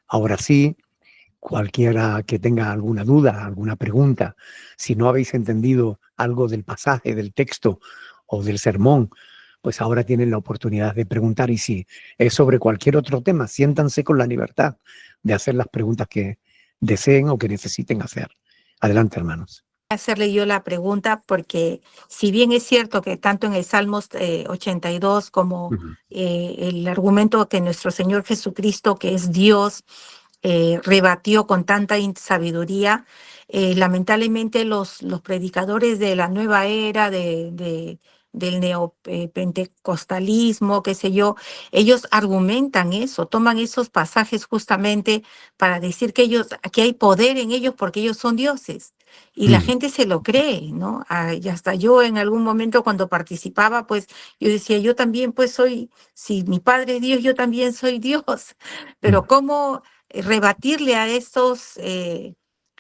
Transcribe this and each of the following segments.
Ahora sí, cualquiera que tenga alguna duda, alguna pregunta, si no habéis entendido algo del pasaje, del texto o del sermón, pues ahora tienen la oportunidad de preguntar, y si es sobre cualquier otro tema, siéntanse con la libertad de hacer las preguntas que deseen o que necesiten hacer. Adelante, hermanos. Hacerle yo la pregunta, porque si bien es cierto que tanto en el Salmos 82 como el argumento que nuestro Señor Jesucristo, que es Dios, rebatió con tanta sabiduría, lamentablemente los predicadores de la nueva era, del neopentecostalismo, qué sé yo, ellos argumentan eso, toman esos pasajes justamente para decir que que hay poder en ellos porque ellos son dioses. Y la gente se lo cree, ¿no? Y hasta yo en algún momento cuando participaba, pues yo decía, yo también pues soy, si mi padre es Dios, yo también soy Dios. Pero ¿cómo rebatirle a estos,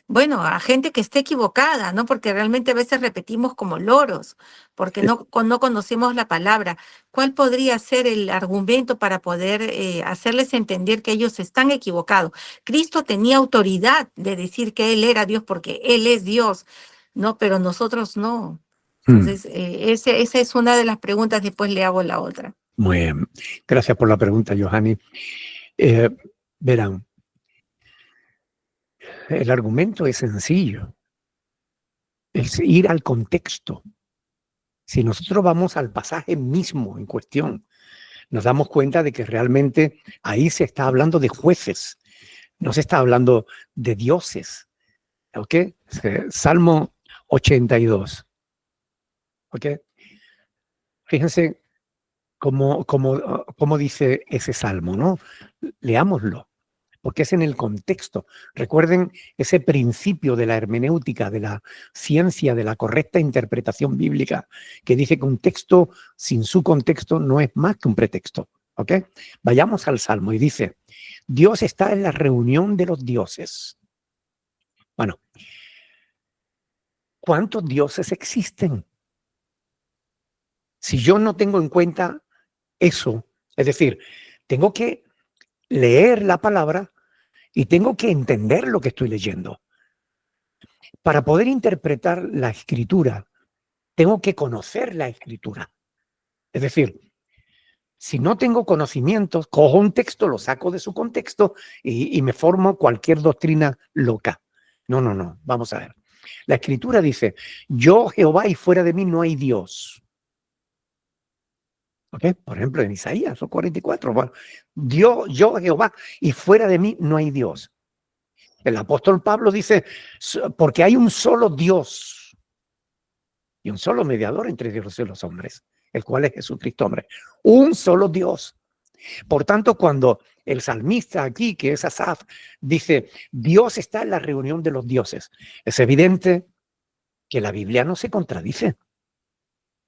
bueno, a gente que esté equivocada, ¿no? Porque realmente a veces repetimos como loros, porque no conocemos la palabra. ¿Cuál podría ser el argumento para poder hacerles entender que ellos están equivocados? Cristo tenía autoridad de decir que Él era Dios porque Él es Dios, ¿no? Pero nosotros no. Entonces, esa es una de las preguntas, después le hago la otra. Muy bien. Gracias por la pregunta, Johanny. Verán, el argumento es sencillo. Es ir al contexto. Si nosotros vamos al pasaje mismo en cuestión, nos damos cuenta de que realmente ahí se está hablando de jueces, no se está hablando de dioses. ¿Ok? Salmo 82. ¿Ok? Fíjense cómo dice ese salmo, ¿no? Leámoslo, porque es en el contexto. Recuerden ese principio de la hermenéutica, de la ciencia, de la correcta interpretación bíblica, que dice que un texto sin su contexto no es más que un pretexto. ¿Ok? Vayamos al Salmo y dice, Dios está en la reunión de los dioses. Bueno, ¿cuántos dioses existen? Si yo no tengo en cuenta eso, es decir, tengo que leer la palabra y tengo que entender lo que estoy leyendo. Para poder interpretar la escritura, tengo que conocer la escritura. Es decir, si no tengo conocimientos, cojo un texto, lo saco de su contexto y me formo cualquier doctrina loca. No, vamos a ver. La escritura dice, yo Jehová y fuera de mí no hay Dios. ¿Ok? Por ejemplo, en Isaías 44, bueno, Dios, yo Jehová y fuera de mí no hay Dios. El apóstol Pablo dice, porque hay un solo Dios y un solo mediador entre Dios y los hombres, el cual es Jesucristo, hombre. Un solo Dios. Por tanto, cuando el salmista aquí, que es Asaf, dice, Dios está en la reunión de los dioses, es evidente que la Biblia no se contradice.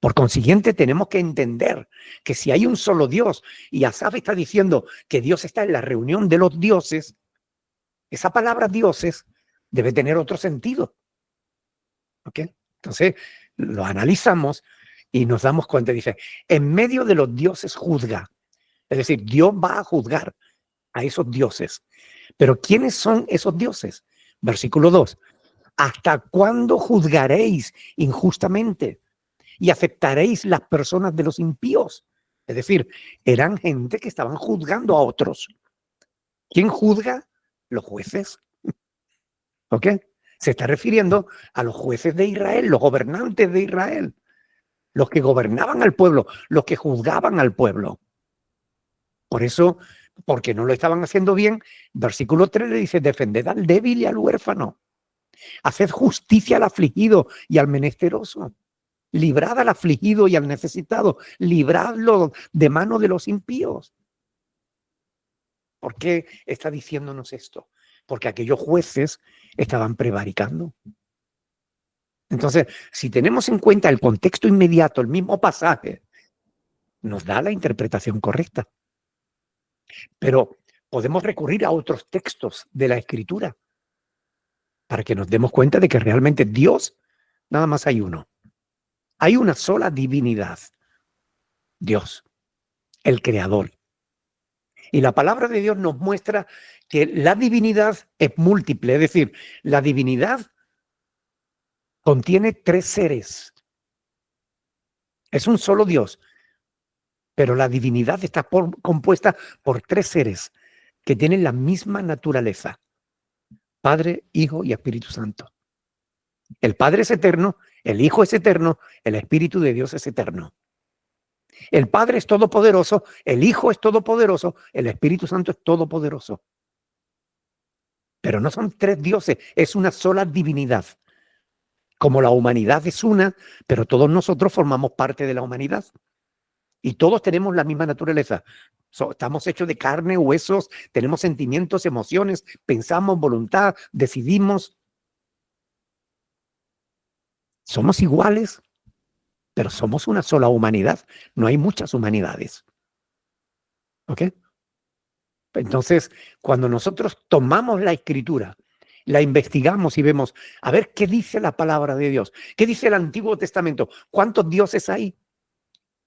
Por consiguiente, tenemos que entender que si hay un solo Dios y Asaf está diciendo que Dios está en la reunión de los dioses, esa palabra dioses debe tener otro sentido. ¿Ok? Entonces, lo analizamos y nos damos cuenta, dice, en medio de los dioses juzga. Es decir, Dios va a juzgar a esos dioses. Pero ¿quiénes son esos dioses? Versículo 2. ¿Hasta cuándo juzgaréis injustamente y aceptaréis las personas de los impíos? Es decir, eran gente que estaban juzgando a otros. ¿Quién juzga? Los jueces. ¿Ok? Se está refiriendo a los jueces de Israel, los gobernantes de Israel, los que gobernaban al pueblo, los que juzgaban al pueblo. Por eso, porque no lo estaban haciendo bien, versículo 3 le dice, defended al débil y al huérfano, haced justicia al afligido y al menesteroso, librad al afligido y al necesitado, libradlo de mano de los impíos. ¿Por qué está diciéndonos esto? Porque aquellos jueces estaban prevaricando. Entonces, si tenemos en cuenta el contexto inmediato, el mismo pasaje, nos da la interpretación correcta. Pero podemos recurrir a otros textos de la Escritura para que nos demos cuenta de que realmente Dios, nada más hay uno. Hay una sola divinidad, Dios, el Creador. Y la palabra de Dios nos muestra que la divinidad es múltiple, es decir, la divinidad contiene tres seres. Es un solo Dios, pero la divinidad está compuesta por tres seres que tienen la misma naturaleza: Padre, Hijo y Espíritu Santo. El Padre es eterno, el Hijo es eterno, el Espíritu de Dios es eterno. El Padre es todopoderoso, el Hijo es todopoderoso, el Espíritu Santo es todopoderoso. Pero no son tres dioses, es una sola divinidad. Como la humanidad es una, pero todos nosotros formamos parte de la humanidad. Y todos tenemos la misma naturaleza. Estamos hechos de carne, huesos, tenemos sentimientos, emociones, pensamos, voluntad, decidimos. Somos iguales, pero somos una sola humanidad. No hay muchas humanidades. ¿Ok? Entonces, cuando nosotros tomamos la escritura, la investigamos y vemos, a ver qué dice la palabra de Dios, qué dice el Antiguo Testamento, ¿cuántos dioses hay?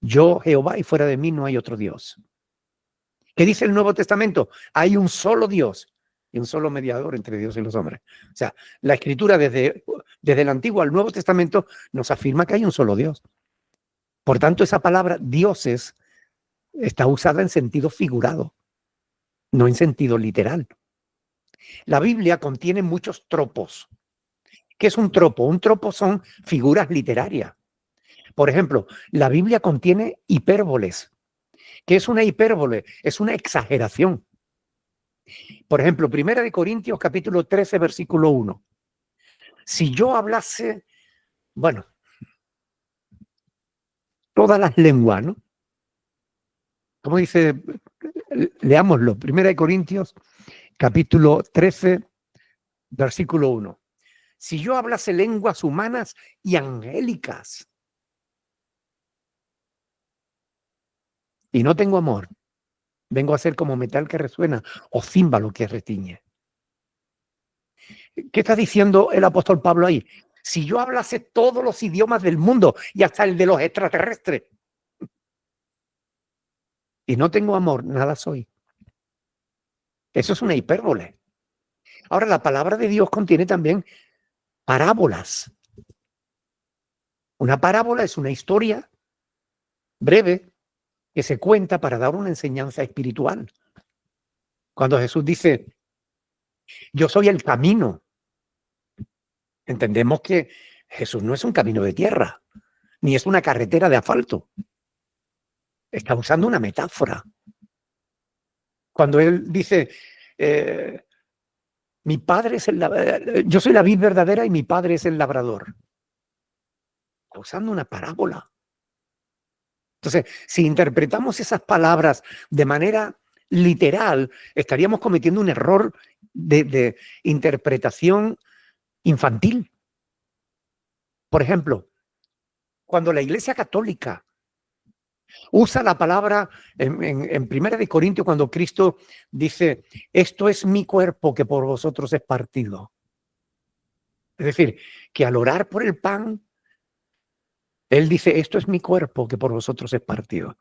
Yo, Jehová, y fuera de mí no hay otro Dios. ¿Qué dice el Nuevo Testamento? Hay un solo Dios y un solo mediador entre Dios y los hombres. O sea, la escritura desde el Antiguo al Nuevo Testamento nos afirma que hay un solo Dios. Por tanto, esa palabra dioses está usada en sentido figurado, no en sentido literal. La Biblia contiene muchos tropos. ¿Qué es un tropo? Un tropo son figuras literarias. Por ejemplo, la Biblia contiene hipérboles. ¿Qué es una hipérbole? Es una exageración. Por ejemplo, 1 Corintios capítulo 13, versículo 1. Si yo hablase, bueno, todas las lenguas, ¿no? Como dice, leámoslo, 1 Corintios capítulo 13, versículo 1. Si yo hablase lenguas humanas y angélicas y no tengo amor, vengo a ser como metal que resuena o címbalo que retiñe. ¿Qué está diciendo el apóstol Pablo ahí? Si yo hablase todos los idiomas del mundo y hasta el de los extraterrestres y no tengo amor, nada soy. Eso es una hipérbole. Ahora, la palabra de Dios contiene también parábolas. Una parábola es una historia breve que se cuenta para dar una enseñanza espiritual. Cuando Jesús dice, yo soy el camino, entendemos que Jesús no es un camino de tierra, ni es una carretera de asfalto. Está usando una metáfora. Cuando él dice, mi padre es yo soy la vid verdadera y mi padre es el labrador. Está usando una parábola. Entonces, si interpretamos esas palabras de manera literal, estaríamos cometiendo un error de interpretación infantil. Por ejemplo, cuando la Iglesia Católica usa la palabra en 1 Corintios, cuando Cristo dice, esto es mi cuerpo que por vosotros es partido. Es decir, que al orar por el pan, Él dice, esto es mi cuerpo que por vosotros es partido.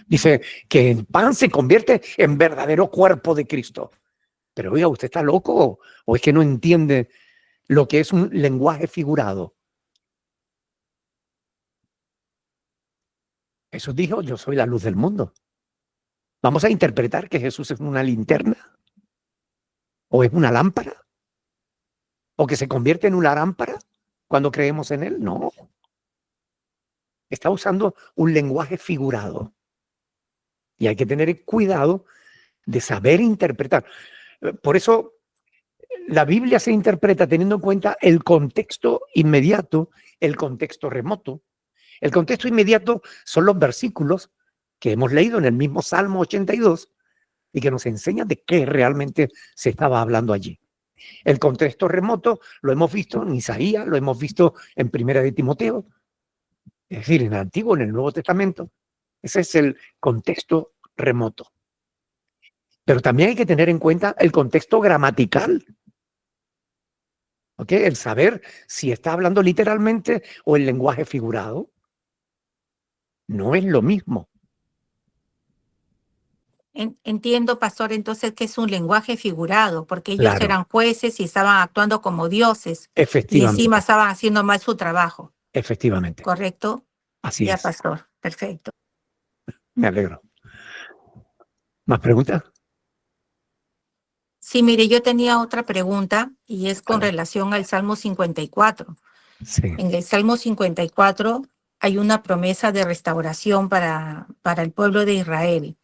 Dice que el pan se convierte en verdadero cuerpo de Cristo. Pero oiga, ¿usted está loco o es que no entiende lo que es un lenguaje figurado? Jesús dijo, yo soy la luz del mundo. ¿Vamos a interpretar que Jesús es una linterna? ¿O es una lámpara? ¿O que se convierte en una lámpara cuando creemos en Él? No. Está usando un lenguaje figurado. Y hay que tener cuidado de saber interpretar. Por eso la Biblia se interpreta teniendo en cuenta el contexto inmediato, el contexto remoto. El contexto inmediato son los versículos que hemos leído en el mismo Salmo 82 y que nos enseñan de qué realmente se estaba hablando allí. El contexto remoto lo hemos visto en Isaías, lo hemos visto en Primera de Timoteo, es decir, en el Antiguo, en el Nuevo Testamento. Ese es el contexto remoto. Pero también hay que tener en cuenta el contexto gramatical. ¿Ok? El saber si está hablando literalmente o en lenguaje figurado. No es lo mismo. entiendo, pastor, entonces que es un lenguaje figurado, porque ellos Claro, eran jueces y estaban actuando como dioses y encima efectivamente, estaban haciendo mal su trabajo, efectivamente. ¿correcto? Así Ya, es. pastor, perfecto. Me alegro. ¿Más preguntas? Sí, mire, yo tenía otra pregunta y es con Vale. relación al Salmo 54. Sí. En el Salmo 54 hay una promesa de restauración para el pueblo de Israel.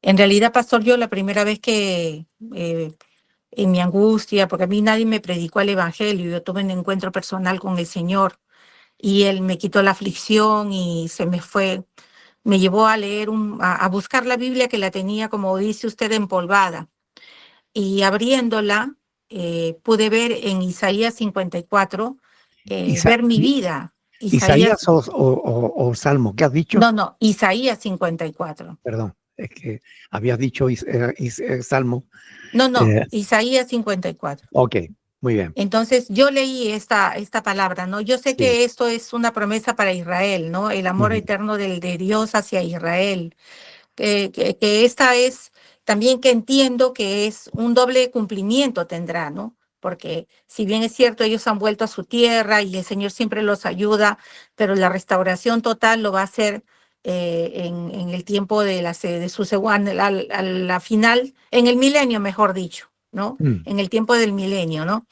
En realidad, pastor, yo la primera vez que en mi angustia, porque a mí nadie me predicó el evangelio, yo tuve un encuentro personal con el Señor y Él me quitó la aflicción y se me fue, me llevó a leer, a buscar la Biblia que la tenía, como dice usted, empolvada. Y abriéndola, pude ver en Isaías 54, Isa- ver mi vida. Isaías Isaías, o Salmo, ¿qué has dicho? no, Isaías 54. Perdón, es que habías dicho Salmo. No, Eh, Isaías 54. ok, muy bien. Entonces yo leí esta palabra, ¿no? Yo sé Sí. que esto es una promesa para Israel, ¿no? El amor Ujú. eterno de Dios hacia Israel. Que esta es también que entiendo que es un doble cumplimiento tendrá, ¿no? Porque si bien es cierto, ellos han vuelto a su tierra y el Señor siempre los ayuda, pero la restauración total lo va a hacer en el tiempo de su segunda, a la final, en el milenio, mejor dicho, ¿no? Mm. En el tiempo del milenio, ¿no?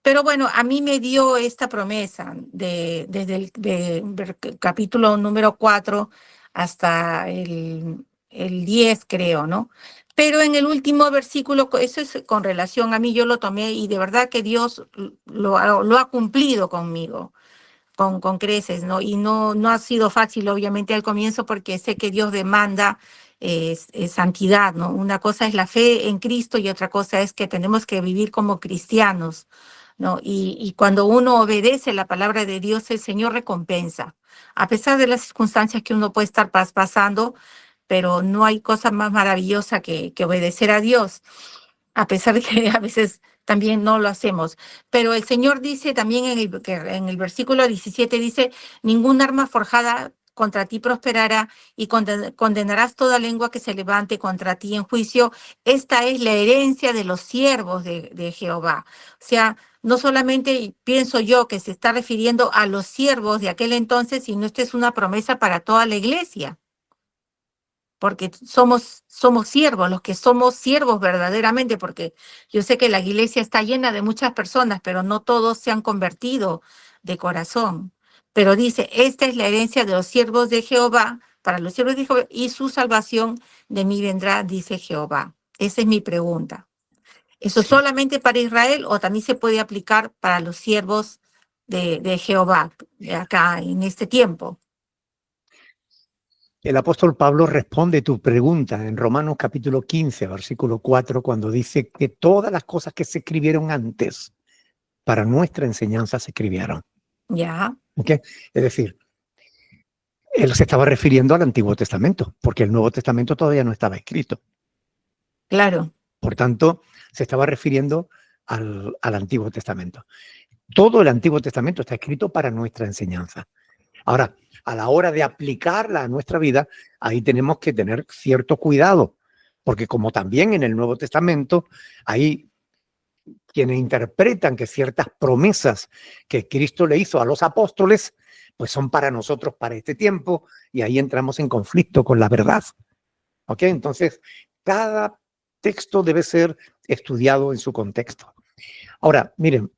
Pero bueno, a mí me dio esta promesa desde el capítulo número 4 hasta el 10, creo, ¿no? Pero en el último versículo, eso es con relación a mí, yo lo tomé y de verdad que Dios lo ha cumplido conmigo, con creces, ¿no? Y no ha sido fácil, obviamente, al comienzo, porque sé que Dios demanda santidad, ¿no? Una cosa es la fe en Cristo y otra cosa es que tenemos que vivir como cristianos, ¿no? Y cuando uno obedece la palabra de Dios, el Señor recompensa. A pesar de las circunstancias que uno puede estar pasando, pero no hay cosa más maravillosa que obedecer a Dios, a pesar de que a veces también no lo hacemos. Pero el Señor dice también en el versículo 17, dice, ningún arma forjada contra ti prosperará y condenarás toda lengua que se levante contra ti en juicio. Esta es la herencia de los siervos de Jehová. O sea, no solamente pienso yo que se está refiriendo a los siervos de aquel entonces, sino esta es una promesa para toda la iglesia, porque somos siervos, los que somos siervos verdaderamente, porque yo sé que la iglesia está llena de muchas personas, pero no todos se han convertido de corazón. Pero dice, esta es la herencia de los siervos de Jehová, para los siervos de Jehová, y su salvación de mí vendrá, dice Jehová. Esa es mi pregunta. ¿Eso Sí. solamente para Israel o también se puede aplicar para los siervos de Jehová acá en este tiempo? El apóstol Pablo responde tu pregunta en Romanos capítulo 15, versículo 4, cuando dice que todas las cosas que se escribieron antes para nuestra enseñanza se escribieron. Ya, ¿Ok? Es decir, él se estaba refiriendo al Antiguo Testamento, porque el Nuevo Testamento todavía no estaba escrito. claro. Por tanto, se estaba refiriendo al Antiguo Testamento. Todo el Antiguo Testamento está escrito para nuestra enseñanza. Ahora, a la hora de aplicarla a nuestra vida, ahí tenemos que tener cierto cuidado, porque como también en el Nuevo Testamento hay quienes interpretan que ciertas promesas que Cristo le hizo a los apóstoles, pues son para nosotros para este tiempo, y ahí entramos en conflicto con la verdad. ¿Ok? Entonces, cada texto debe ser estudiado en su contexto. Ahora, miren,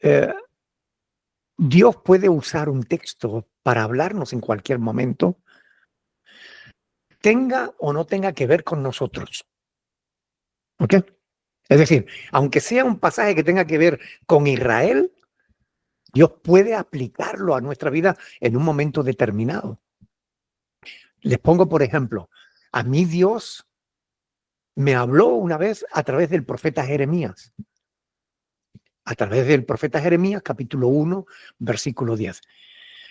eh, Dios puede usar un texto para hablarnos en cualquier momento, tenga o no tenga que ver con nosotros. ¿Ok? Es decir, aunque sea un pasaje que tenga que ver con Israel, Dios puede aplicarlo a nuestra vida en un momento determinado. Les pongo, por ejemplo, a mí Dios me habló una vez a través del profeta Jeremías. A través del profeta Jeremías, capítulo 1, versículo 10.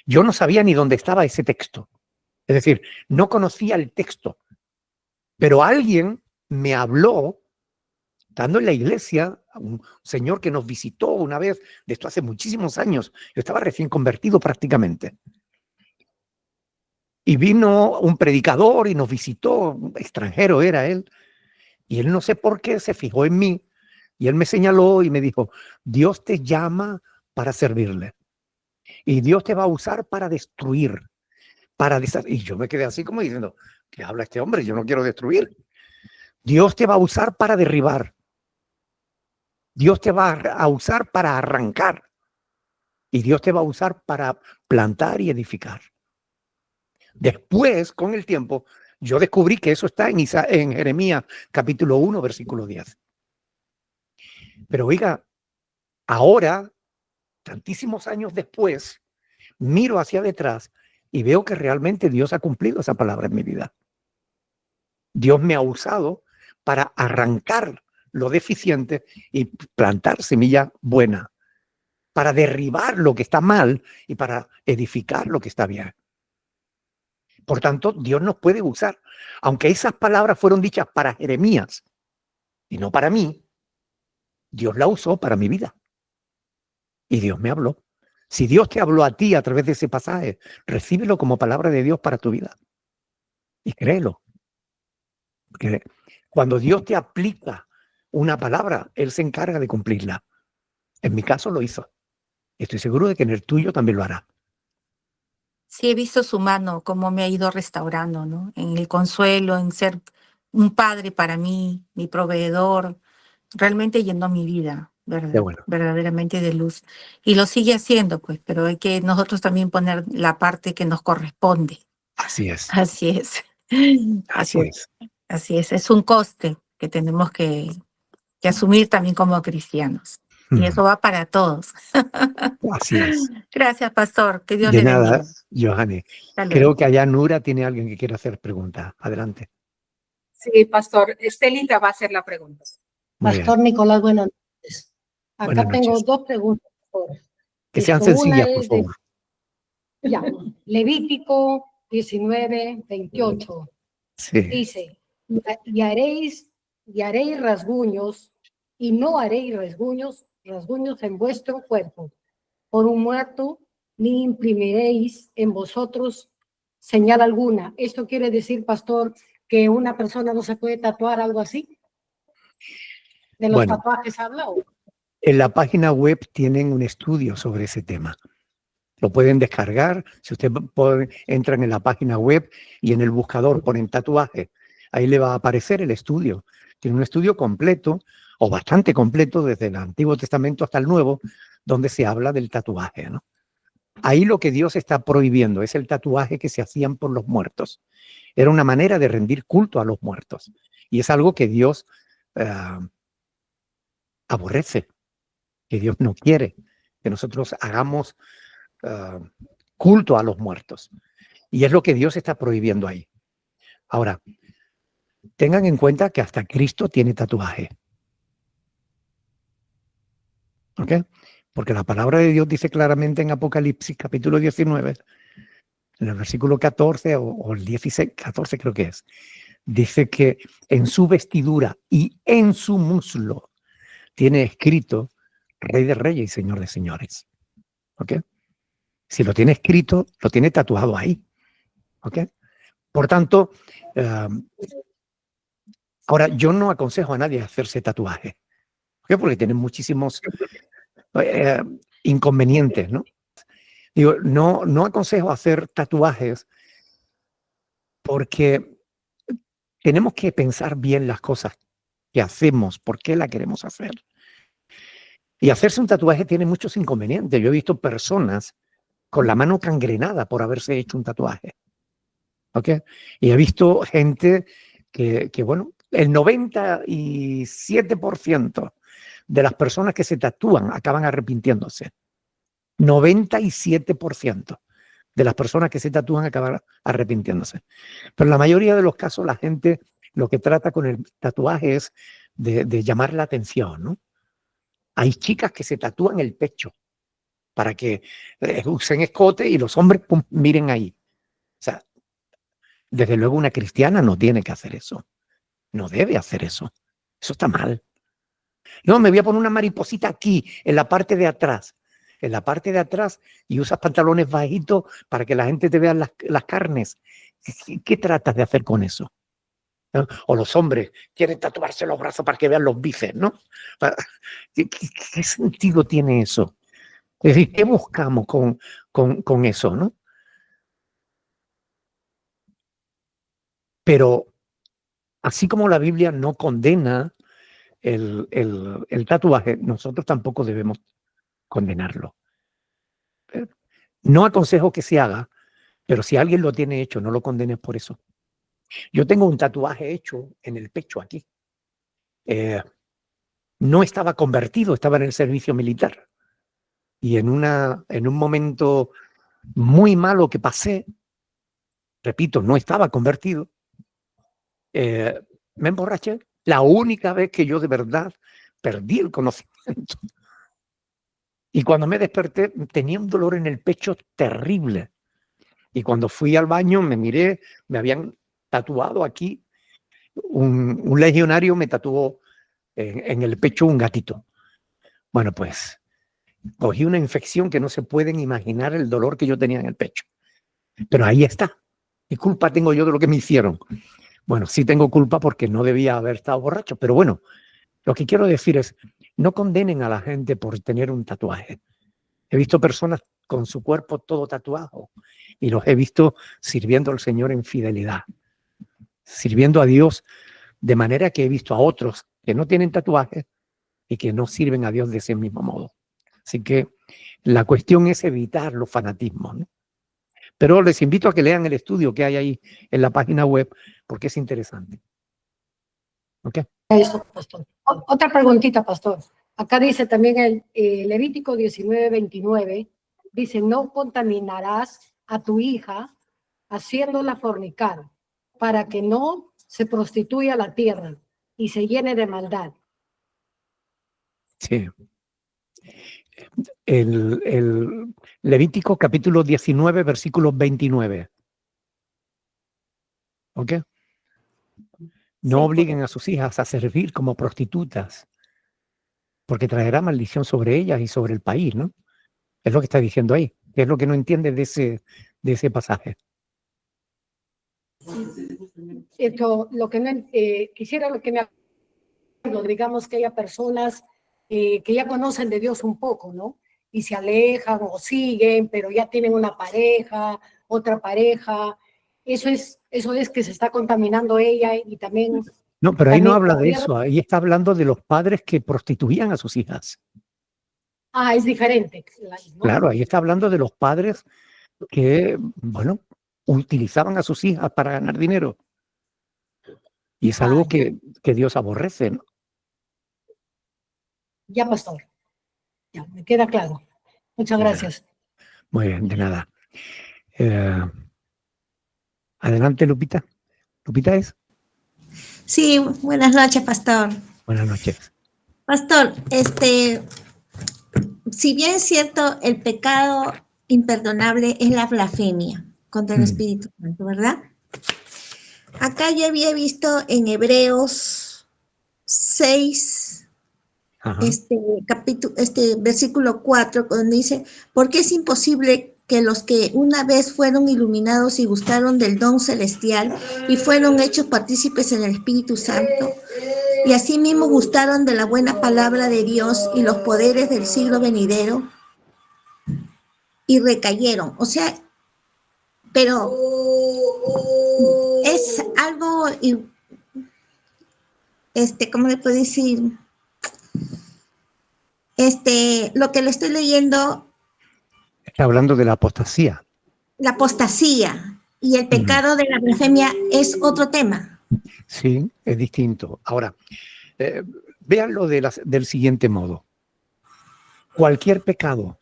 Yo no sabía ni dónde estaba ese texto. Es decir, no conocía el texto, pero alguien me habló, estando en la iglesia, un señor que nos visitó una vez, de esto hace muchísimos años, yo estaba recién convertido prácticamente. Y vino un predicador y nos visitó, un extranjero era él, y él no sé por qué se fijó en mí, y él me señaló y me dijo, Dios te llama para servirle, y Dios te va a usar para destruir, y yo me quedé así como diciendo, ¿qué habla este hombre? Yo no quiero destruir. Dios te va a usar para derribar, Dios te va a usar para arrancar, y Dios te va a usar para plantar y edificar. Después, con el tiempo, yo descubrí que eso está en Jeremías capítulo 1, versículo 10. Pero oiga, ahora, tantísimos años después, miro hacia detrás y veo que realmente Dios ha cumplido esa palabra en mi vida. Dios me ha usado para arrancar lo deficiente y plantar semilla buena, para derribar lo que está mal y para edificar lo que está bien. Por tanto, Dios nos puede usar. Aunque esas palabras fueron dichas para Jeremías y no para mí, Dios la usó para mi vida. Y Dios me habló. Si Dios te habló a ti a través de ese pasaje, recíbelo como palabra de Dios para tu vida. Y créelo. Porque cuando Dios te aplica una palabra, Él se encarga de cumplirla. En mi caso lo hizo. Estoy seguro de que en el tuyo también lo hará. Sí, he visto su mano, cómo me ha ido restaurando, ¿no? En el consuelo, en ser un padre para mí, mi proveedor, realmente llenó mi vida, Qué ¿verdad? bueno. Verdaderamente de luz. Y lo sigue haciendo, pues, pero hay que nosotros también poner la parte que nos corresponde. Así es. Así es. Así Así es. es. Así es un coste que tenemos que asumir también como cristianos. Y eso va para todos. Así es. Gracias, pastor. Que Dios De le nada, bendiga. Johanny. Hasta Creo luego. que allá Nura tiene alguien que quiera hacer preguntas. Adelante. Sí, pastor. Estelita va a hacer la pregunta. Muy bien. Pastor Nicolás, buenas noches. Buenas Acá tengo noches. dos preguntas, pastor. Que sean Una sencillas, por es de favor. Levítico 19:28. Sí. Dice, y haréis rasguños, y no haréis rasguños en vuestro cuerpo, por un muerto, ni imprimiréis en vosotros señal alguna. ¿Esto quiere decir, pastor, que una persona no se puede tatuar algo así? ¿De los Bueno, tatuajes habla o? en la página web tienen un estudio sobre ese tema. Lo pueden descargar. Si usted entran en la página web y en el buscador ponen tatuaje, ahí le va a aparecer el estudio. Tiene un estudio completo o bastante completo desde el Antiguo Testamento hasta el Nuevo, donde se habla del tatuaje, ¿no? Ahí lo que Dios está prohibiendo es el tatuaje que se hacían por los muertos. Era una manera de rendir culto a los muertos. Y es algo que Dios aborrece, que Dios no quiere que nosotros hagamos culto a los muertos. Y es lo que Dios está prohibiendo ahí. Ahora, tengan en cuenta que hasta Cristo tiene tatuaje. ¿Ok? Porque la palabra de Dios dice claramente en Apocalipsis capítulo 19, en el versículo 14 o el 16, 14 creo que es, dice que en su vestidura y en su muslo tiene escrito Rey de Reyes y Señor de Señores. ¿Ok? Si lo tiene escrito, lo tiene tatuado ahí. ¿Ok? Por tanto, ahora yo no aconsejo a nadie hacerse tatuaje. ¿Por qué? Porque tienen muchísimos inconvenientes, ¿no? Digo, no aconsejo hacer tatuajes porque tenemos que pensar bien las cosas que hacemos, por qué la queremos hacer. Y hacerse un tatuaje tiene muchos inconvenientes. Yo he visto personas con la mano cangrenada por haberse hecho un tatuaje. ¿Ok? Y he visto gente que bueno, el 97% de las personas que se tatúan acaban arrepintiéndose. 97% de las personas que se tatúan acaban arrepintiéndose. Pero en la mayoría de los casos la gente lo que trata con el tatuaje es de llamar la atención, ¿no? Hay chicas que se tatúan el pecho para que usen escote y los hombres pum, miren ahí. O sea, desde luego una cristiana no tiene que hacer eso. No debe hacer eso. Eso está mal. No, me voy a poner una mariposita aquí, en la parte de atrás. en la parte de atrás y usas pantalones bajitos para que la gente te vea las carnes. ¿Qué tratas de hacer con eso? ¿No? O los hombres quieren tatuarse los brazos para que vean los bíceps, ¿no? ¿Qué sentido tiene eso? Es decir, ¿qué buscamos con eso, no? Pero así como la Biblia no condena el tatuaje, nosotros tampoco debemos condenarlo. No aconsejo que se haga, pero si alguien lo tiene hecho, no lo condenes por eso. Yo tengo un tatuaje hecho en el pecho aquí. No estaba convertido, estaba en el servicio militar. Y en un momento muy malo que pasé, repito, no estaba convertido, me emborraché. La única vez que yo de verdad perdí el conocimiento. Y cuando me desperté, tenía un dolor en el pecho terrible. Y cuando fui al baño, me miré, me habían tatuado aquí. Un legionario me tatuó en el pecho un gatito. Bueno, pues cogí una infección que no se pueden imaginar el dolor que yo tenía en el pecho. Pero ahí está. ¿Qué culpa tengo yo de lo que me hicieron? Bueno, sí tengo culpa porque no debía haber estado borracho, pero bueno, lo que quiero decir es, no condenen a la gente por tener un tatuaje. He visto personas con su cuerpo todo tatuado y los he visto sirviendo al Señor en fidelidad, sirviendo a Dios de manera que he visto a otros que no tienen tatuajes y que no sirven a Dios de ese mismo modo. Así que la cuestión es evitar los fanatismos, ¿no? Pero les invito a que lean el estudio que hay ahí en la página web porque es interesante. ¿Ok? Eso, pastor. Otra preguntita, pastor. Acá dice también el Levítico 19:29, dice, no contaminarás a tu hija haciéndola fornicar, para que no se prostituya la tierra y se llene de maldad. Sí. El Levítico capítulo 19, versículo 29. ¿Ok? No Sí, obliguen a sus hijas a servir como prostitutas, porque traerá maldición sobre ellas y sobre el país, ¿no? Es lo que está diciendo ahí. Es lo que no entiendes de ese pasaje. Esto, lo que no, quisiera lo que me digamos que haya personas que ya conocen de Dios un poco, ¿no? Y se alejan o siguen, pero ya tienen una pareja, otra pareja. Eso es que se está contaminando ella y también. No, pero ahí no También habla de gobierno. eso. Ahí está hablando de los padres que prostituían a sus hijas. Ah, es diferente, ¿no? Claro, ahí está hablando de los padres que, bueno, utilizaban a sus hijas para ganar dinero. Y es algo que Dios aborrece, ¿no? Ya, pastor. Ya, me queda claro. Muchas gracias. Muy bien, de nada. Adelante, Lupita. ¿Lupita es? Sí, buenas noches, pastor. Buenas noches. Pastor, si bien es cierto, el pecado imperdonable es la blasfemia contra el Espíritu Santo, ¿verdad? Acá yo había visto en Hebreos 6, versículo 4, donde dice, porque es imposible que los que una vez fueron iluminados y gustaron del don celestial y fueron hechos partícipes en el Espíritu Santo, y asimismo gustaron de la buena palabra de Dios y los poderes del siglo venidero, y recayeron. O sea, pero es algo, ¿cómo le puedo decir? Lo que le estoy leyendo. Está hablando de la apostasía. La apostasía y el pecado de la blasfemia es otro tema. Sí, es distinto. Ahora, véanlo del siguiente modo. Cualquier pecado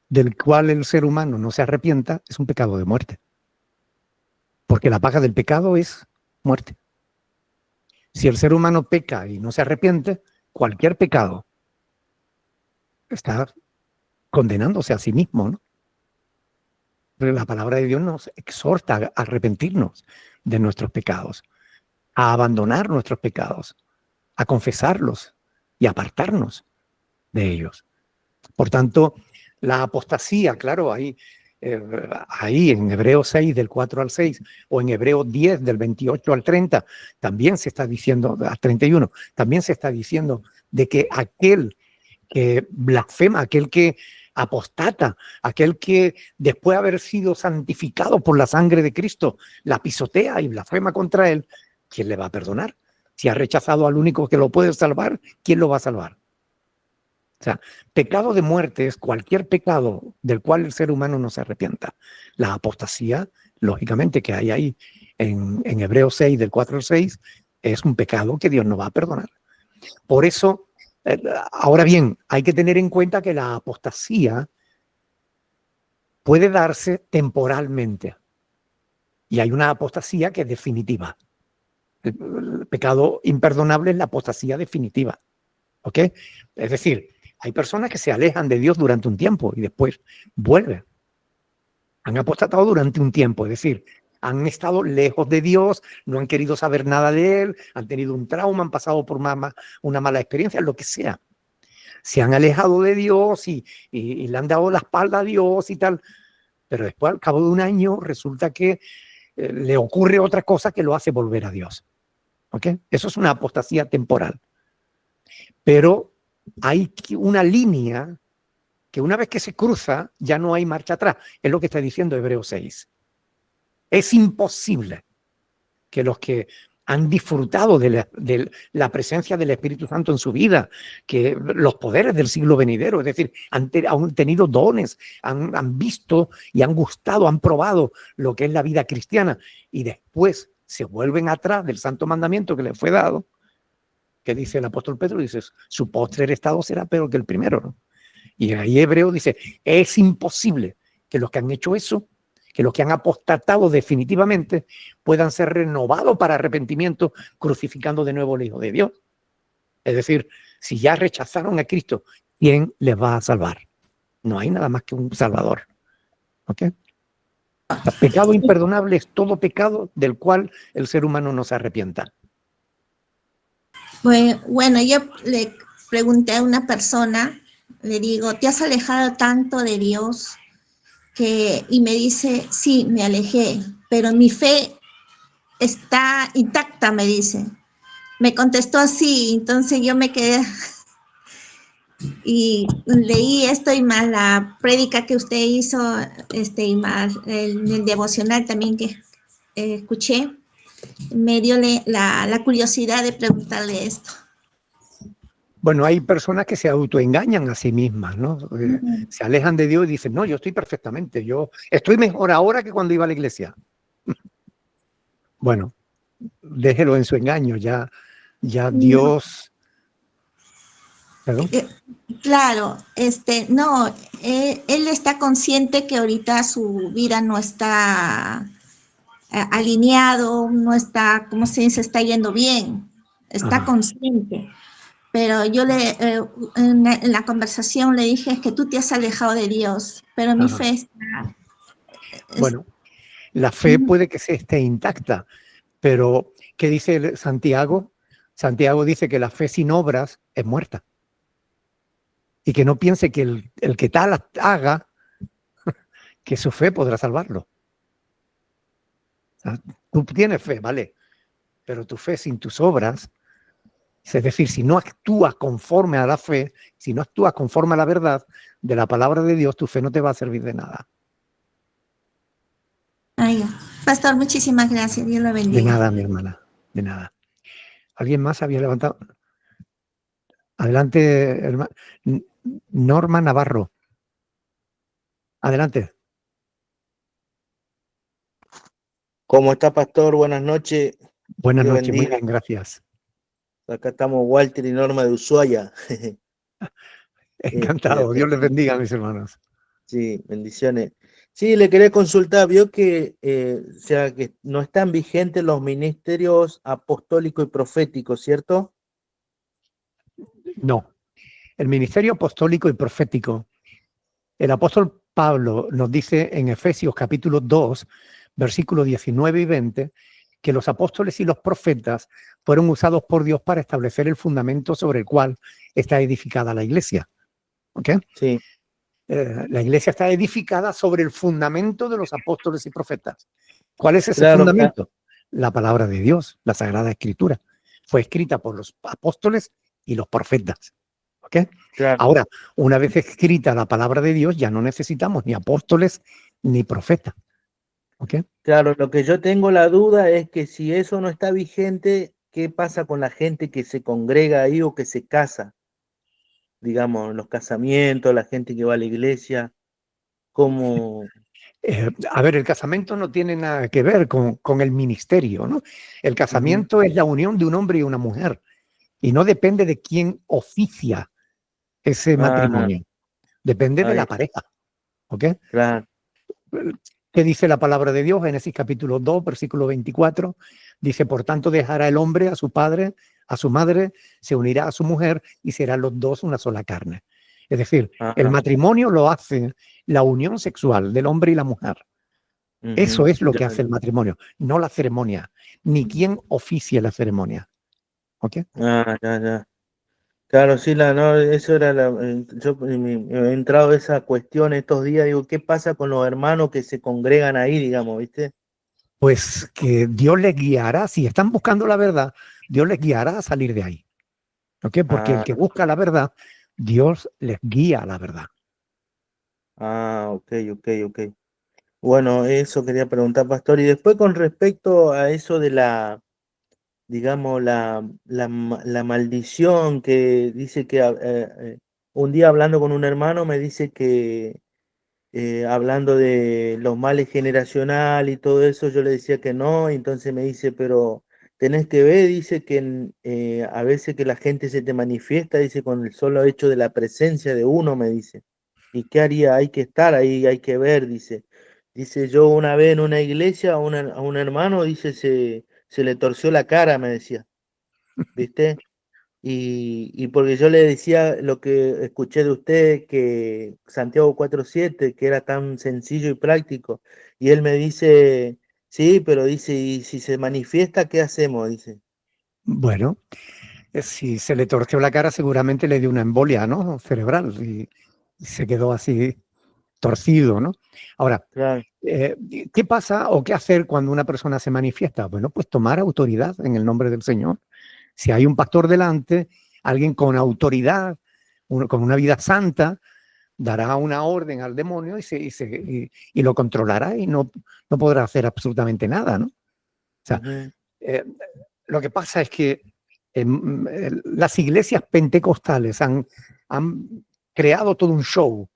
del cual el ser humano no se arrepienta es un pecado de muerte. Porque la paga del pecado es muerte. Si el ser humano peca y no se arrepiente, cualquier pecado está condenándose a sí mismo, ¿no? Pero la palabra de Dios nos exhorta a arrepentirnos de nuestros pecados, a abandonar nuestros pecados, a confesarlos y apartarnos de ellos. Por tanto, La apostasía, claro, ahí en Hebreos 6, del 4 al 6, o en Hebreos 10, del 28 al 30, también se está diciendo, al 31, también se está diciendo de que aquel que blasfema, aquel que apostata, aquel que después de haber sido santificado por la sangre de Cristo, la pisotea y blasfema contra él, ¿quién le va a perdonar? Si ha rechazado al único que lo puede salvar, ¿quién lo va a salvar? O sea, pecado de muerte es cualquier pecado del cual el ser humano no se arrepienta. La apostasía, lógicamente, que hay ahí en Hebreos 6, del 4 al 6, es un pecado que Dios no va a perdonar. Por eso, ahora bien, hay que tener en cuenta que la apostasía puede darse temporalmente. Y hay una apostasía que es definitiva. El pecado imperdonable es la apostasía definitiva. ¿Ok? Es decir, hay personas que se alejan de Dios durante un tiempo y después vuelven. Han apostatado durante un tiempo, es decir, han estado lejos de Dios, no han querido saber nada de Él, han tenido un trauma, han pasado por una mala experiencia, lo que sea. Se han alejado de Dios y le han dado la espalda a Dios y tal. Pero después, al cabo de un año, resulta que le ocurre otra cosa que lo hace volver a Dios. ¿Ok? Eso es una apostasía temporal. Pero hay una línea que una vez que se cruza ya no hay marcha atrás. Es lo que está diciendo Hebreos 6. Es imposible que los que han disfrutado de la presencia del Espíritu Santo en su vida, que los poderes del siglo venidero, es decir, han tenido dones, han visto y han gustado, han probado lo que es la vida cristiana y después se vuelven atrás del santo mandamiento que les fue dado, que dice el apóstol Pedro, dice, su postrer estado será peor que el primero, ¿no? Y ahí Hebreo dice, es imposible que los que han hecho eso, que los que han apostatado definitivamente, puedan ser renovados para arrepentimiento, crucificando de nuevo al Hijo de Dios. Es decir, si ya rechazaron a Cristo, ¿quién les va a salvar? No hay nada más que un Salvador. ¿Ok? El pecado imperdonable es todo pecado del cual el ser humano no se arrepienta. Bueno, yo le pregunté a una persona, le digo, ¿te has alejado tanto de Dios? Y me dice, sí, me alejé, pero mi fe está intacta, me dice. Me contestó así, entonces yo me quedé y leí esto y más la prédica que usted hizo, y más el devocional también que escuché, me dio la curiosidad de preguntarle esto. Bueno, hay personas que se autoengañan a sí mismas, ¿no? Se alejan de Dios y dicen, no, yo estoy perfectamente, yo estoy mejor ahora que cuando iba a la iglesia. Bueno, déjelo en su engaño, ya Dios... ¿Perdón? Claro, no, él está consciente que ahorita su vida no está alineado, no está, ¿cómo se dice? Está yendo bien, está consciente. Pero yo en la conversación le dije, es que tú te has alejado de Dios, pero mi fe está... Bueno, la fe puede que esté intacta, pero ¿qué dice Santiago? Santiago dice que la fe sin obras es muerta. Y que no piense que el que tal haga, que su fe podrá salvarlo. O sea, tú tienes fe, vale, pero tu fe sin tus obras, es decir, si no actúas conforme a la fe, si no actúas conforme a la verdad de la palabra de Dios, tu fe no te va a servir de nada. Ay, Pastor, muchísimas gracias. Dios lo bendiga. De nada, mi hermana, de nada. ¿Alguien más había levantado? Adelante, hermano. Norma Navarro. Adelante. ¿Cómo está, pastor? Buenas noches. Buenas Dios noches, muy bendiga. bien, gracias. Acá estamos Walter y Norma de Ushuaia. Encantado, Dios les bendiga, mis hermanos. Sí, bendiciones. Sí, le quería consultar, vio que, o sea, que no están vigentes los ministerios apostólico y profético, ¿cierto? No, el ministerio apostólico y profético, el apóstol Pablo nos dice en Efesios capítulo 2, versículos 19 y 20, que los apóstoles y los profetas fueron usados por Dios para establecer el fundamento sobre el cual está edificada la iglesia. ¿Ok? Sí. La iglesia está edificada sobre el fundamento de los apóstoles y profetas. ¿Cuál es ese Claro, fundamento? La palabra de Dios, la Sagrada Escritura. Fue escrita por los apóstoles y los profetas. ¿Ok? claro. Ahora, una vez escrita la palabra de Dios, ya no necesitamos ni apóstoles ni profetas. ¿Ok? Claro, lo que yo tengo la duda es que si eso no está vigente, ¿qué pasa con la gente que se congrega ahí o que se casa? Digamos, los casamientos, la gente que va a la iglesia, ¿cómo? A ver, el casamiento no tiene nada que ver con el ministerio, ¿no? El casamiento es la unión de un hombre y una mujer y no depende de quién oficia ese Ah, matrimonio, depende de ahí la está, pareja. ¿Ok? claro. ¿Qué dice la palabra de Dios? Génesis capítulo 2, versículo 24. Dice, por tanto, dejará el hombre a su padre, a su madre, se unirá a su mujer y serán los dos una sola carne. Es decir, el Ajá, matrimonio lo hace la unión sexual del hombre y la mujer. Eso es lo ya, que hace el matrimonio, no la ceremonia, ni quien oficie la ceremonia. ¿Ok? ya. Claro, sí, no, eso era yo me he entrado esa cuestión estos días, digo, ¿qué pasa con los hermanos que se congregan ahí, digamos, viste? Pues que Dios les guiará, si están buscando la verdad, Dios les guiará a salir de ahí. ¿Ok? Porque el Ah, que busca la verdad, Dios les guía a la verdad. ok. Bueno, eso quería preguntar, pastor. Y después con respecto a eso de digamos, la maldición que dice que un día hablando con un hermano me dice que hablando de los males generacional y todo eso, yo le decía que no, y entonces me dice, pero tenés que ver, dice que a veces que la gente se te manifiesta, dice, con el solo hecho de la presencia de uno, me dice. ¿Y qué haría? Hay que estar ahí, hay que ver, dice. Dice, yo una vez en una iglesia a un hermano, dice, se le torció la cara, me decía, ¿viste? Y porque yo le decía lo que escuché de usted, que Santiago 4:7, que era tan sencillo y práctico, y él me dice, sí, pero dice, y si se manifiesta, ¿qué hacemos? Dice, Bueno, si se le torció la cara, seguramente le dio una embolia, ¿no? Cerebral y se quedó así torcido, ¿no? Ahora, claro, eh, ¿qué pasa o qué hacer cuando una persona se manifiesta? Bueno, pues tomar autoridad en el nombre del Señor. Si hay un pastor delante, alguien con autoridad, con una vida santa, dará una orden al demonio y lo controlará y no podrá hacer absolutamente nada, ¿no? O sea, ujú, eh, lo que pasa es que las iglesias pentecostales han creado todo un show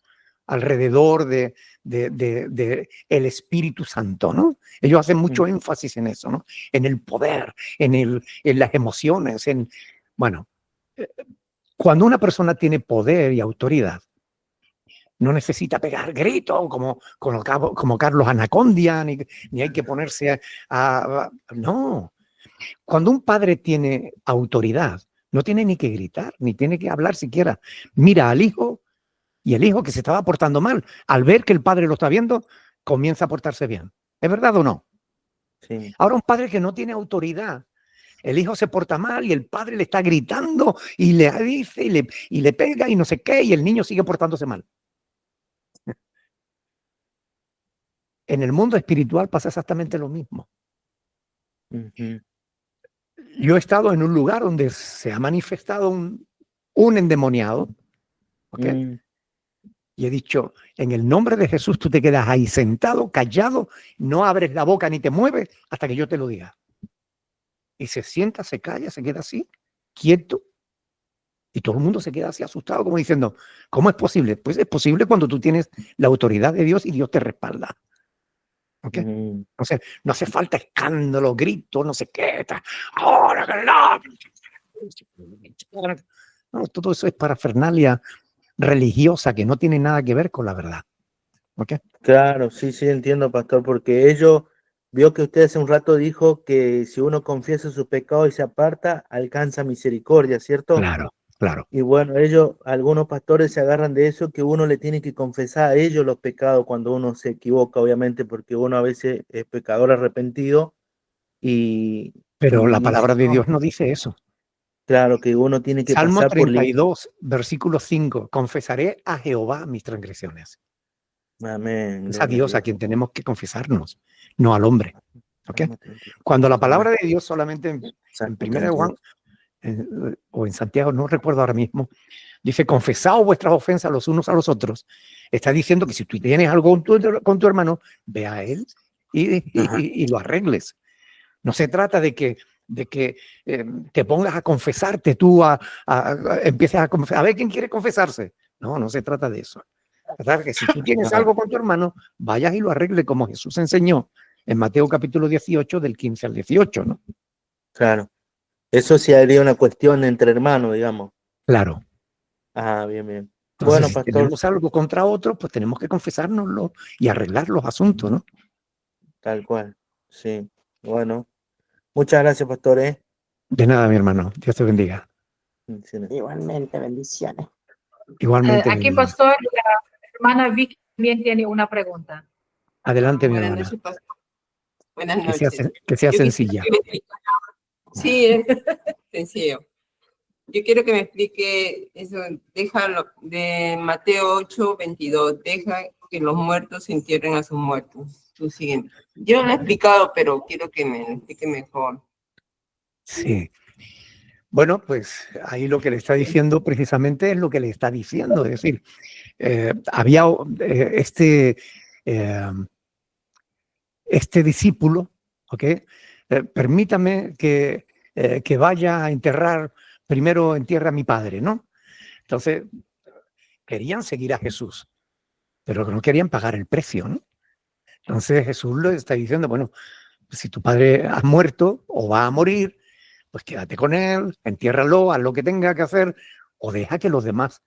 alrededor de el Espíritu Santo, ¿no? Ellos hacen mucho ujú, énfasis en eso, ¿no? En el poder, en las emociones, bueno, eh, cuando una persona tiene poder y autoridad, no necesita pegar gritos como Carlos Anacondia, ni hay que ponerse no. Cuando un padre tiene autoridad, no tiene ni que gritar, ni tiene que hablar siquiera. Mira al hijo y el hijo que se estaba portando mal, al ver que el padre lo está viendo, comienza a portarse bien. ¿Es verdad o no? sí, Ahora un padre que no tiene autoridad, el hijo se porta mal y el padre le está gritando y le dice y le pega y no sé qué, y el niño sigue portándose mal. En el mundo espiritual pasa exactamente lo mismo. ujú, Yo he estado en un lugar donde se ha manifestado un endemoniado, ¿ok? mm, Y he dicho, en el nombre de Jesús, tú te quedas ahí sentado, callado, no abres la boca ni te mueves hasta que yo te lo diga. Y se sienta, se calla, se queda así, quieto, y todo el mundo se queda así asustado, como diciendo, ¿cómo es posible? Pues es posible cuando tú tienes la autoridad de Dios y Dios te respalda. ¿Ok? mm, Entonces, no hace falta escándalo, grito, no sé qué. Ahora que no. No, todo eso es parafernalia religiosa que no tiene nada que ver con la verdad. ¿Ok? claro, sí, entiendo, pastor, porque ellos, vio que usted hace un rato dijo que si uno confiesa su pecado y se aparta, alcanza misericordia, ¿cierto? Claro, claro. Y bueno, algunos pastores se agarran de eso, que uno le tiene que confesar a ellos los pecados cuando uno se equivoca, obviamente, porque uno a veces es pecador arrepentido y, Pero la y si palabra de no, Dios no dice eso. Claro que uno tiene que Salmo pasar por 32, versículo 5. Confesaré a Jehová mis transgresiones. Amén. Es a Gloria Dios a quien tenemos que confesarnos, no al hombre. ¿Ok? Salmo 32. Cuando la palabra de Dios solamente en Salmo 1 de Juan 32. o en Santiago, no recuerdo ahora mismo, dice, confesaos vuestras ofensas los unos a los otros. Está diciendo que si tú tienes algo con tu hermano, ve a él y lo arregles. No se trata de que te pongas a confesarte tú, empieces a confesar. A ver quién quiere confesarse. No, no se trata de eso. Se trata de que si tú tienes algo con tu hermano, vayas y lo arregles como Jesús enseñó en Mateo capítulo 18, del 15 al 18, ¿no? Claro. Eso sí haría una cuestión entre hermanos, digamos. Claro. Ah, bien, bien. Entonces, Bueno, si pastor, tenemos algo contra otro, pues tenemos que confesárnoslo y arreglar los asuntos, ¿no? tal cual. Sí. Bueno, muchas gracias, pastor, ¿eh? De nada, mi hermano. Dios te bendiga. Bendiciones. Igualmente, bendiciones. Igualmente. mi Aquí, hermano. pastor, la hermana Vicky también tiene una pregunta. Adelante, mi Buenas hermana. noches, pastor. Buenas Que sea, noches. que sea Yo sencilla. quisiera que me explicara- Sí, es sencillo. Yo quiero que me explique eso, déjalo de Mateo 8:22, deja que los muertos se entierren a sus muertos. Tú siguiente. Yo lo he explicado, pero quiero que me lo explique mejor. Sí. Bueno, pues ahí lo que le está diciendo precisamente es lo que le está diciendo. Es decir, había este discípulo, ¿ok? Permítame que vaya a enterrar, primero entierra a mi padre, ¿no? Entonces, querían seguir a Jesús, pero no querían pagar el precio, ¿no? Entonces Jesús le está diciendo, bueno, si tu padre ha muerto o va a morir, pues quédate con él, entiérralo, haz lo que tenga que hacer, o deja que los demás,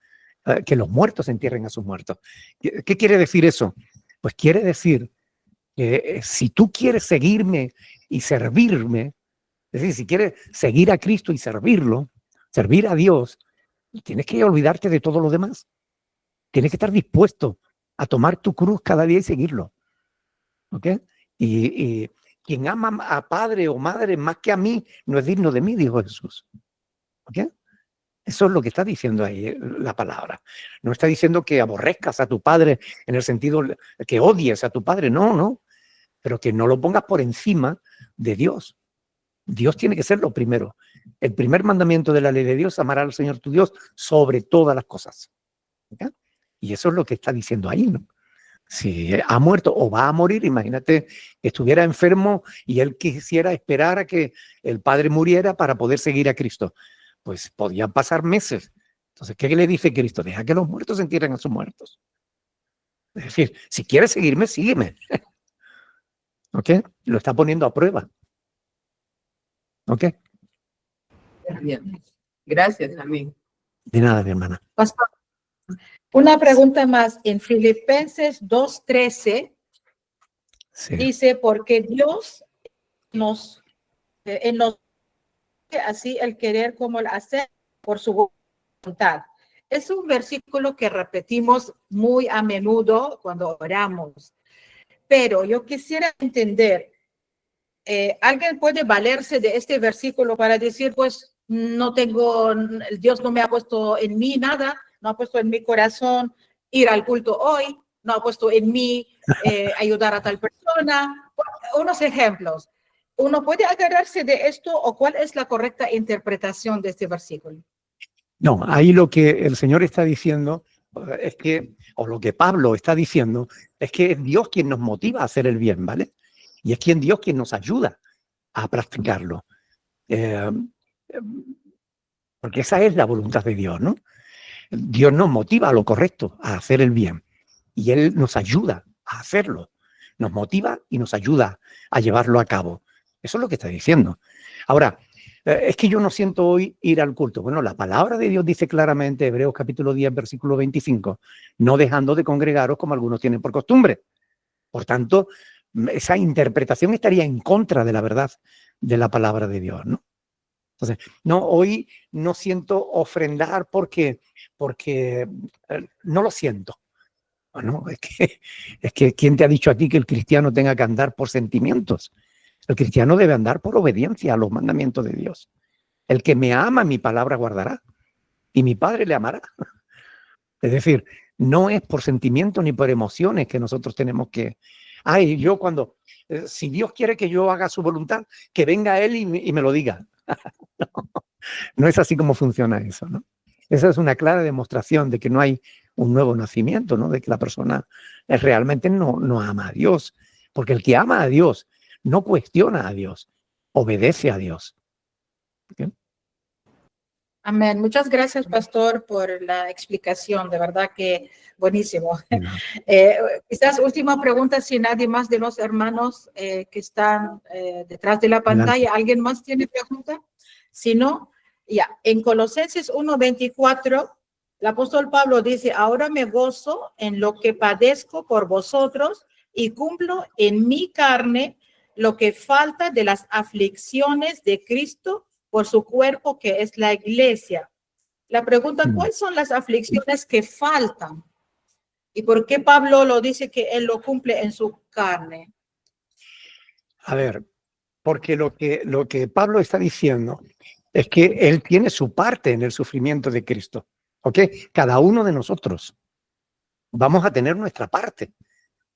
que los muertos entierren a sus muertos. ¿Qué quiere decir eso? Pues quiere decir que si tú quieres seguirme y servirme, es decir, si quieres seguir a Cristo y servirlo, servir a Dios, tienes que olvidarte de todo lo demás. Tienes que estar dispuesto a tomar tu cruz cada día y seguirlo. ¿Ok? Y quien ama a padre o madre más que a mí no es digno de mí, dijo Jesús. ¿Ok? Eso es lo que está diciendo ahí la palabra. No está diciendo que aborrezcas a tu padre en el sentido que odies a tu padre, no, no. Pero que no lo pongas por encima de Dios. Dios tiene que ser lo primero. El primer mandamiento de la ley de Dios, amar al Señor tu Dios sobre todas las cosas. ¿Ok? Y eso es lo que está diciendo ahí, ¿no? Si ha muerto o va a morir, imagínate que estuviera enfermo y él quisiera esperar a que el padre muriera para poder seguir a Cristo. Pues podían pasar meses. Entonces, ¿qué le dice Cristo? Deja que los muertos se entierren a sus muertos. Es decir, si quieres seguirme, sígueme. ¿Ok? Lo está poniendo a prueba. ¿Ok? Bien. Gracias también. De nada, mi hermana. Pastor, una pregunta más. En Filipenses 2:13 Sí. dice, porque Dios nos así el querer como el hacer por su voluntad. Es un versículo que repetimos muy a menudo cuando oramos, pero yo quisiera entender, ¿alguien puede valerse de este versículo para decir, pues, no tengo, Dios no me ha puesto en mí nada, no ha puesto en mi corazón ir al culto hoy, no ha puesto en mí ayudar a tal persona? Unos ejemplos. ¿Uno puede agarrarse de esto o cuál es la correcta interpretación de este versículo? No, ahí lo que el Señor está diciendo es que, o lo que Pablo está diciendo, es que es Dios quien nos motiva a hacer el bien, ¿vale? Y es Dios quien nos ayuda a practicarlo. Porque esa es la voluntad de Dios, ¿no? Dios nos motiva a lo correcto, a hacer el bien. Y Él nos ayuda a hacerlo. Nos motiva y nos ayuda a llevarlo a cabo. Eso es lo que está diciendo. Ahora, es que yo no siento hoy ir al culto. Bueno, la palabra de Dios dice claramente, Hebreos capítulo 10, versículo 25, no dejando de congregaros como algunos tienen por costumbre. Por tanto, esa interpretación estaría en contra de la verdad de la palabra de Dios, ¿no? Entonces, no, hoy no siento ofrendar porque no lo siento. Bueno, es que ¿quién te ha dicho a ti que el cristiano tenga que andar por sentimientos? El cristiano debe andar por obediencia a los mandamientos de Dios. El que me ama, mi palabra guardará, y mi Padre le amará. Es decir, no es por sentimientos ni por emociones que nosotros tenemos que... Ay, yo cuando... si Dios quiere que yo haga su voluntad, que venga Él y me lo diga. No es así como funciona eso, ¿no? Esa es una clara demostración de que no hay un nuevo nacimiento, ¿no? De que la persona realmente no ama a Dios. Porque el que ama a Dios no cuestiona a Dios, obedece a Dios. ¿Okay? Amén. Muchas gracias, pastor, por la explicación. De verdad que buenísimo. No. Quizás última pregunta, si nadie más de los hermanos que están detrás de la pantalla, ¿alguien más tiene pregunta? Si no, ya. En Colosenses 1:24, el apóstol Pablo dice, ahora me gozo en lo que padezco por vosotros y cumplo en mi carne lo que falta de las aflicciones de Cristo por su cuerpo, que es la iglesia. La pregunta, ¿cuáles son las aflicciones que faltan? ¿Y por qué Pablo lo dice que él lo cumple en su carne? A ver, porque lo que Pablo está diciendo es que él tiene su parte en el sufrimiento de Cristo. ¿Ok? Cada uno de nosotros vamos a tener nuestra parte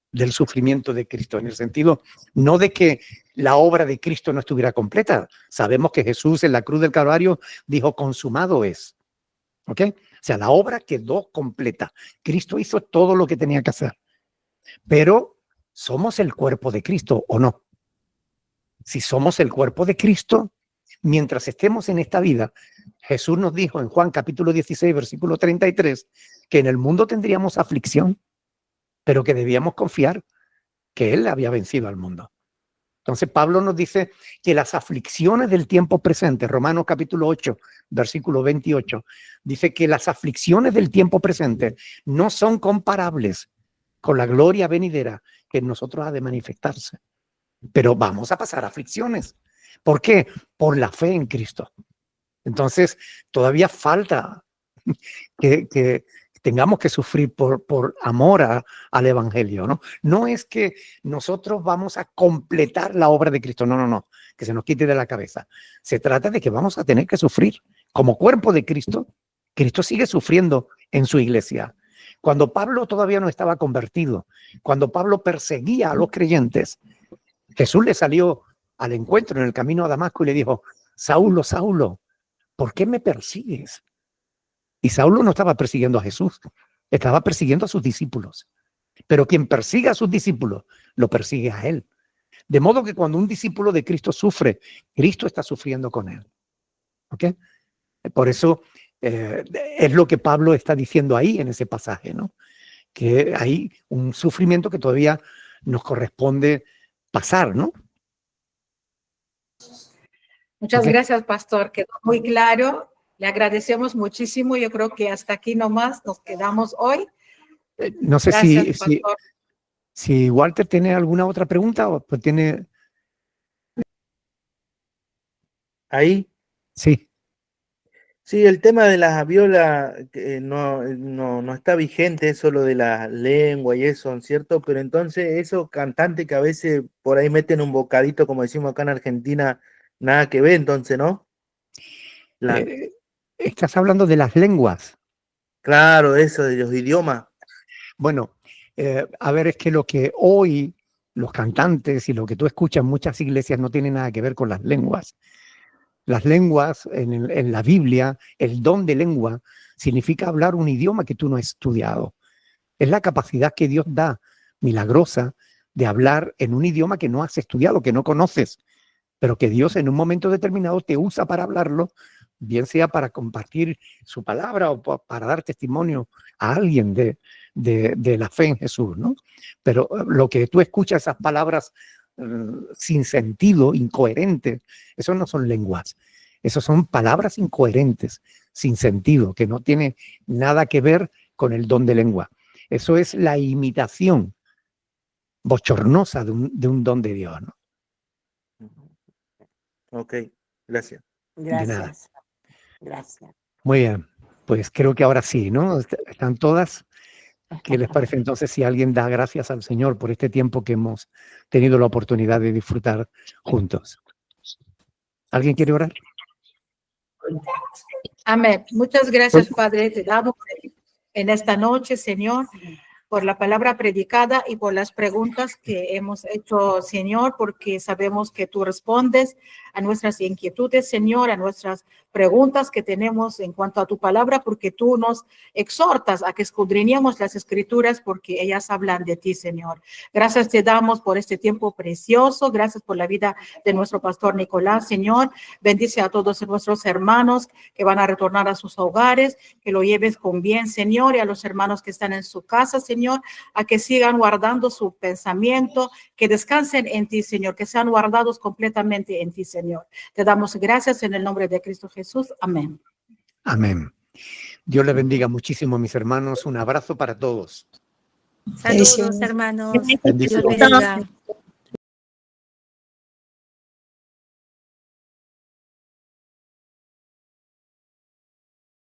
del sufrimiento de Cristo, en el sentido no de que la obra de Cristo no estuviera completa. Sabemos que Jesús en la cruz del Calvario dijo, consumado es. ¿Ok? O sea, la obra quedó completa. Cristo hizo todo lo que tenía que hacer. Pero, ¿somos el cuerpo de Cristo o no? Si somos el cuerpo de Cristo, mientras estemos en esta vida, Jesús nos dijo en Juan capítulo 16, versículo 33, que en el mundo tendríamos aflicción, pero que debíamos confiar que Él había vencido al mundo. Entonces Pablo nos dice que las aflicciones del tiempo presente, Romanos capítulo 8, versículo 28, dice que las aflicciones del tiempo presente no son comparables con la gloria venidera que en nosotros ha de manifestarse. Pero vamos a pasar aflicciones. ¿Por qué? Por la fe en Cristo. Entonces, todavía falta que tengamos que sufrir por amor al Evangelio, ¿no? No es que nosotros vamos a completar la obra de Cristo, no, que se nos quite de la cabeza. Se trata de que vamos a tener que sufrir. Como cuerpo de Cristo, Cristo sigue sufriendo en su iglesia. Cuando Pablo todavía no estaba convertido, cuando Pablo perseguía a los creyentes, Jesús le salió al encuentro en el camino a Damasco y le dijo, Saulo, Saulo, ¿por qué me persigues? Y Saulo no estaba persiguiendo a Jesús, estaba persiguiendo a sus discípulos. Pero quien persigue a sus discípulos, lo persigue a él. De modo que cuando un discípulo de Cristo sufre, Cristo está sufriendo con él. ¿Ok? Por eso es lo que Pablo está diciendo ahí en ese pasaje, ¿no? Que hay un sufrimiento que todavía nos corresponde pasar, ¿no? Muchas Okay. gracias, pastor. Quedó muy claro. Le agradecemos muchísimo. Yo creo que hasta aquí nomás nos quedamos hoy. No sé Gracias, si Walter tiene alguna otra pregunta o pues tiene... Ahí. Sí. Sí, el tema de las violas no está vigente, eso lo de la lengua y eso, ¿cierto? Pero entonces esos cantantes que a veces por ahí meten un bocadito, como decimos acá en Argentina, nada que ver, entonces, ¿no? Estás hablando de las lenguas. Claro, eso, de los idiomas. Bueno, a ver, es que lo que hoy los cantantes y lo que tú escuchas en muchas iglesias no tiene nada que ver con las lenguas. Las lenguas, en la Biblia, el don de lengua significa hablar un idioma que tú no has estudiado. Es la capacidad que Dios da, milagrosa, de hablar en un idioma que no has estudiado, que no conoces, pero que Dios en un momento determinado te usa para hablarlo, bien sea para compartir su palabra o para dar testimonio a alguien de la fe en Jesús, ¿no? Pero lo que tú escuchas, esas palabras sin sentido, incoherentes, eso no son lenguas, eso son palabras incoherentes, sin sentido, que no tiene nada que ver con el don de lengua. Eso es la imitación bochornosa de un don de Dios, ¿no? Ok, gracias. De nada. Gracias. Muy bien, pues creo que ahora sí, ¿no? Están todas. ¿Qué les parece entonces si alguien da gracias al Señor por este tiempo que hemos tenido la oportunidad de disfrutar juntos? ¿Alguien quiere orar? voluntad. Amén. Muchas gracias, Padre. Te damos en esta noche, Señor, por la palabra predicada y por las preguntas que hemos hecho, Señor, porque sabemos que tú respondes a nuestras inquietudes, Señor, a nuestras preguntas que tenemos en cuanto a tu palabra, porque tú nos exhortas a que escudriñemos las escrituras, porque ellas hablan de ti, Señor. Gracias te damos por este tiempo precioso. Gracias por la vida de nuestro pastor Nicolás, Señor. Bendice a todos nuestros hermanos que van a retornar a sus hogares, que lo lleves con bien, Señor, y a los hermanos que están en su casa, Señor, a que sigan guardando su pensamiento, que descansen en ti, Señor, que sean guardados completamente en ti, Señor. Te damos gracias en el nombre de Cristo Jesús. Amén. Amén. Dios les bendiga muchísimo, mis hermanos. Un abrazo para todos. Saludos, hermanos. Dios Bendiciones. bendiga.